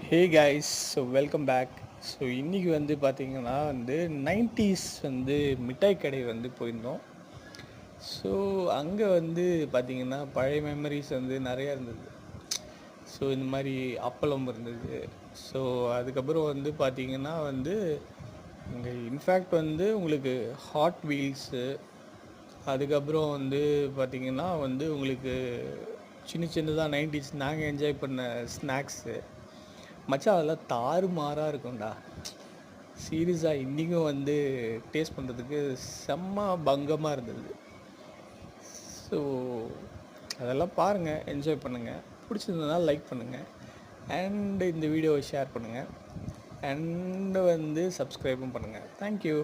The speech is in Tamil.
ஹே guys, so welcome back. So இன்றைக்கி வந்து பார்த்திங்கன்னா 90s மிட்டாய் கடை போயிருந்தோம். ஸோ அங்கே பார்த்திங்கன்னா பழைய மெமரிஸ் நிறையா இருந்தது. ஸோ இந்த மாதிரி அப்பளம் இருந்தது. ஸோ அதுக்கப்புறம் பார்த்திங்கன்னா இங்கே இன்ஃபேக்ட் உங்களுக்கு ஹாட் வீல்ஸு, அதுக்கப்புறம் பார்த்திங்கன்னா உங்களுக்கு சின்ன சின்னதாக 90s நாங்கள் என்ஜாய் பண்ண ஸ்நாக்ஸு மச்சான் அதெல்லாம் தாறுமாறாக இருக்கும்டா. சீரியஸாக இன்றைக்கும் டேஸ்ட் பண்ணுறதுக்கு செம்ம பங்கமாக இருந்தது. ஸோ அதெல்லாம் பாருங்கள், என்ஜாய் பண்ணுங்கள். பிடிச்சிருந்ததுனால லைக் பண்ணுங்கள், அண்டு இந்த வீடியோவை ஷேர் பண்ணுங்கள், அண்டு சப்ஸ்கிரைபும் பண்ணுங்கள். தேங்க்யூ.